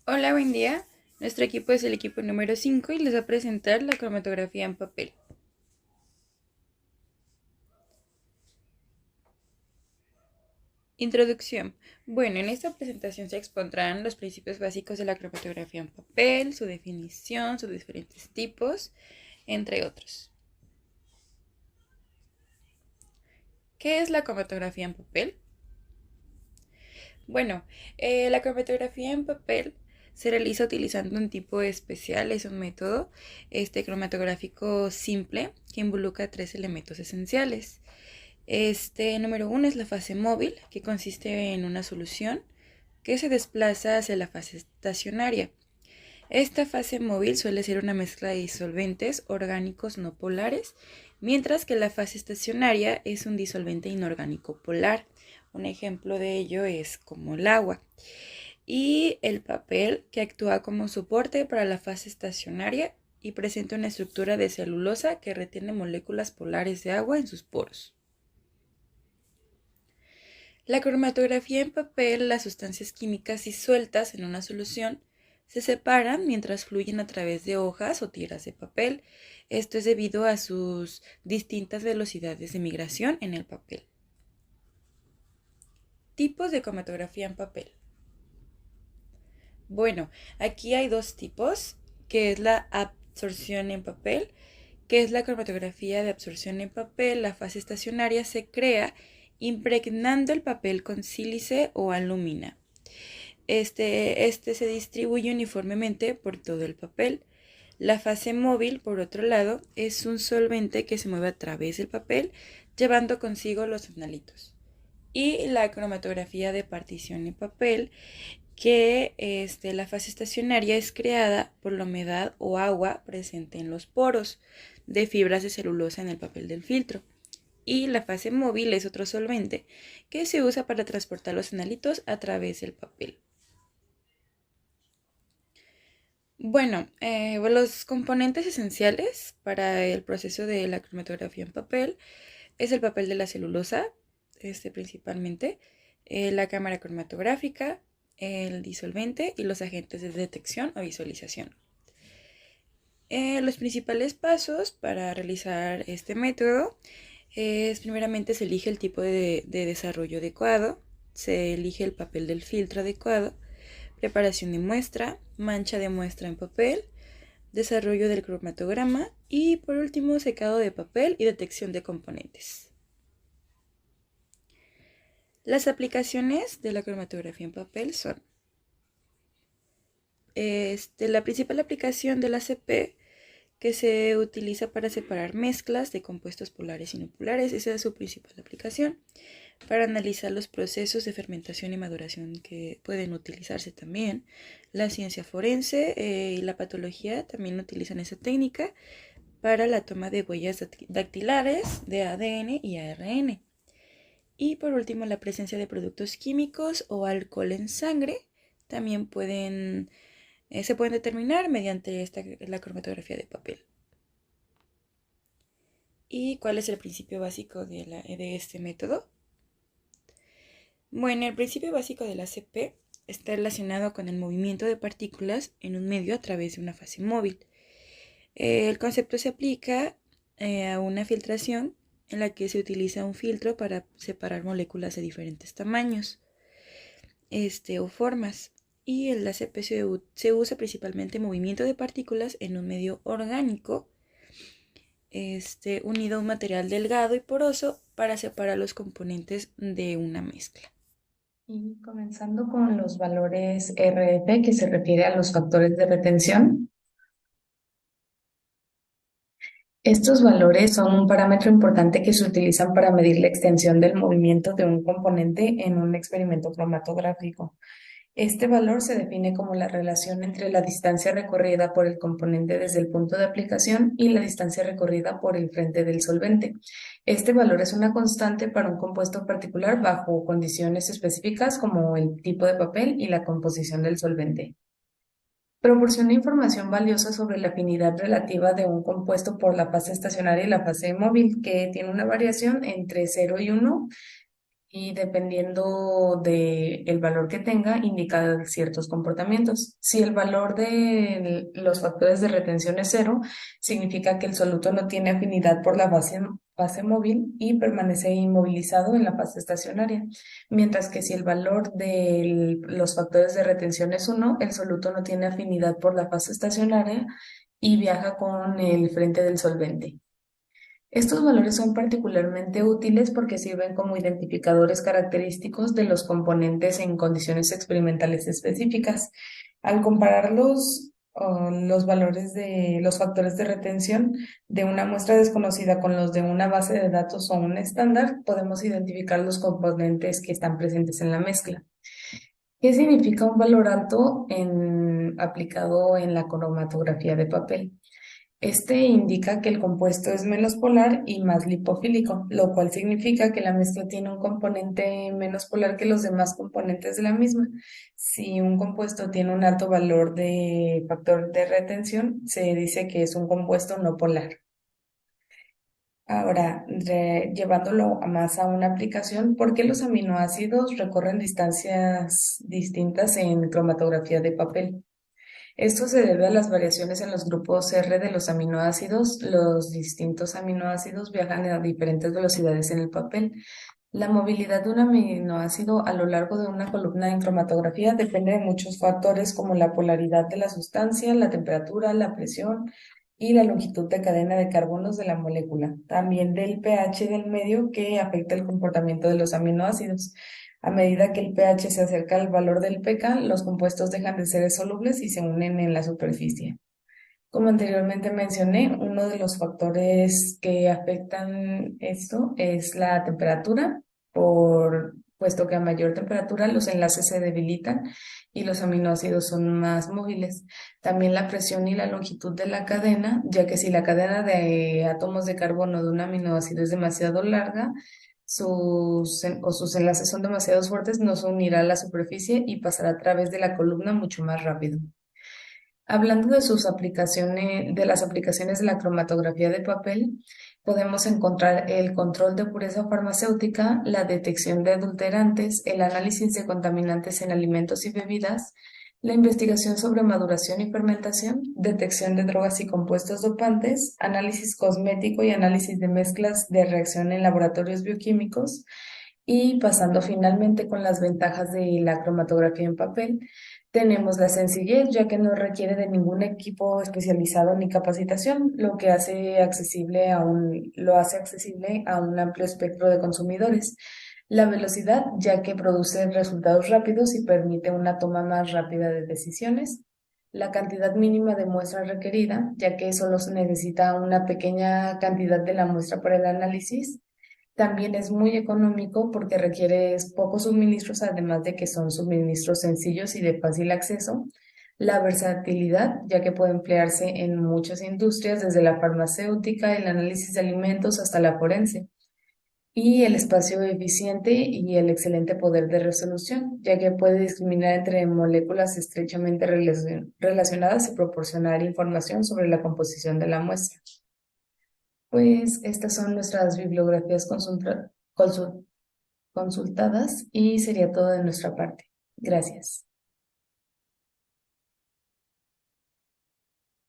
Hola, buen día. Nuestro equipo es el equipo número 5 y les va a presentar la cromatografía en papel. Introducción. Bueno, en esta presentación se expondrán los principios básicos de la cromatografía en papel, su definición, sus diferentes tipos, entre otros. ¿Qué es la cromatografía en papel? Bueno, la cromatografía en papel se realiza utilizando un tipo especial, es un método cromatográfico simple que involucra tres elementos esenciales. Número uno es la fase móvil, que consiste en una solución que se desplaza hacia la fase estacionaria. Esta fase móvil suele ser una mezcla de disolventes orgánicos no polares, mientras que la fase estacionaria es un disolvente inorgánico polar. Un ejemplo de ello es como el agua. Y el papel, que actúa como soporte para la fase estacionaria y presenta una estructura de celulosa que retiene moléculas polares de agua en sus poros. La cromatografía en papel, las sustancias químicas disueltas en una solución se separan mientras fluyen a través de hojas o tiras de papel. Esto es debido a sus distintas velocidades de migración en el papel. Tipos de cromatografía en papel. Bueno, aquí hay dos tipos, que es la absorción en papel, que es la cromatografía de absorción en papel. La fase estacionaria se crea impregnando el papel con sílice o alúmina. Este se distribuye uniformemente por todo el papel. La fase móvil, por otro lado, es un solvente que se mueve a través del papel, llevando consigo los analitos. Y la cromatografía de partición en papel, que la fase estacionaria es creada por la humedad o agua presente en los poros de fibras de celulosa en el papel del filtro. Y la fase móvil es otro solvente que se usa para transportar los analitos a través del papel. Bueno, los componentes esenciales para el proceso de la cromatografía en papel es el papel de la celulosa, principalmente, la cámara cromatográfica, el disolvente y los agentes de detección o visualización. Los principales pasos para realizar este método es primeramente se elige el tipo de desarrollo adecuado, se elige el papel del filtro adecuado, preparación de muestra, mancha de muestra en papel, desarrollo del cromatograma y por último secado de papel y detección de componentes. Las aplicaciones de la cromatografía en papel son la principal aplicación de la CP que se utiliza para separar mezclas de compuestos polares y no polares. Esa es su principal aplicación. Para analizar los procesos de fermentación y maduración que pueden utilizarse también. La ciencia forense y la patología también utilizan esa técnica para la toma de huellas dactilares de ADN y ARN. Y por último, la presencia de productos químicos o alcohol en sangre también se pueden determinar mediante la cromatografía de papel. ¿Y cuál es el principio básico de este método? Bueno, el principio básico de la CP está relacionado con el movimiento de partículas en un medio a través de una fase móvil. El concepto se aplica a una filtración en la que se utiliza un filtro para separar moléculas de diferentes tamaños o formas. Y el ACP se usa principalmente movimiento de partículas en un medio orgánico unido a un material delgado y poroso para separar los componentes de una mezcla. Y comenzando con los valores RF, que se refiere a los factores de retención. Estos valores son un parámetro importante que se utilizan para medir la extensión del movimiento de un componente en un experimento cromatográfico. Este valor se define como la relación entre la distancia recorrida por el componente desde el punto de aplicación y la distancia recorrida por el frente del solvente. Este valor es una constante para un compuesto particular bajo condiciones específicas como el tipo de papel y la composición del solvente. Proporciona información valiosa sobre la afinidad relativa de un compuesto por la fase estacionaria y la fase móvil, que tiene una variación entre 0 y 1 y dependiendo del valor que tenga, indica ciertos comportamientos. Si el valor de los factores de retención es cero, significa que el soluto no tiene afinidad por la fase móvil y permanece inmovilizado en la fase estacionaria. Mientras que si el valor de los factores de retención es uno, el soluto no tiene afinidad por la fase estacionaria y viaja con el frente del solvente. Estos valores son particularmente útiles porque sirven como identificadores característicos de los componentes en condiciones experimentales específicas. Al comparar los valores de los factores de retención de una muestra desconocida con los de una base de datos o un estándar, podemos identificar los componentes que están presentes en la mezcla. ¿Qué significa un valor alto aplicado en la cromatografía de papel? Este indica que el compuesto es menos polar y más lipofílico, lo cual significa que la mezcla tiene un componente menos polar que los demás componentes de la misma. Si un compuesto tiene un alto valor de factor de retención, se dice que es un compuesto no polar. Ahora, llevándolo más a una aplicación, ¿por qué los aminoácidos recorren distancias distintas en cromatografía de papel? Esto se debe a las variaciones en los grupos R de los aminoácidos. Los distintos aminoácidos viajan a diferentes velocidades en el papel. La movilidad de un aminoácido a lo largo de una columna en cromatografía depende de muchos factores como la polaridad de la sustancia, la temperatura, la presión y la longitud de cadena de carbonos de la molécula. También del pH del medio que afecta el comportamiento de los aminoácidos. A medida que el pH se acerca al valor del pK, los compuestos dejan de ser solubles y se unen en la superficie. Como anteriormente mencioné, uno de los factores que afectan esto es la temperatura, puesto que a mayor temperatura los enlaces se debilitan y los aminoácidos son más móviles. También la presión y la longitud de la cadena, ya que si la cadena de átomos de carbono de un aminoácido es demasiado larga, sus enlaces son demasiado fuertes, no se unirá a la superficie y pasará a través de la columna mucho más rápido. Hablando de sus aplicaciones, de las aplicaciones de la cromatografía de papel, podemos encontrar el control de pureza farmacéutica, la detección de adulterantes, el análisis de contaminantes en alimentos y bebidas, la investigación sobre maduración y fermentación, detección de drogas y compuestos dopantes, análisis cosmético y análisis de mezclas de reacción en laboratorios bioquímicos, y pasando finalmente con las ventajas de la cromatografía en papel. Tenemos la sencillez, ya que no requiere de ningún equipo especializado ni capacitación, lo hace accesible a un amplio espectro de consumidores. La velocidad, ya que produce resultados rápidos y permite una toma más rápida de decisiones. La cantidad mínima de muestra requerida, ya que solo se necesita una pequeña cantidad de la muestra para el análisis. También es muy económico porque requiere pocos suministros, además de que son suministros sencillos y de fácil acceso. La versatilidad, ya que puede emplearse en muchas industrias, desde la farmacéutica, el análisis de alimentos hasta la forense. Y el espacio eficiente y el excelente poder de resolución, ya que puede discriminar entre moléculas estrechamente relacionadas y proporcionar información sobre la composición de la muestra. Pues estas son nuestras bibliografías consultadas y sería todo de nuestra parte. Gracias.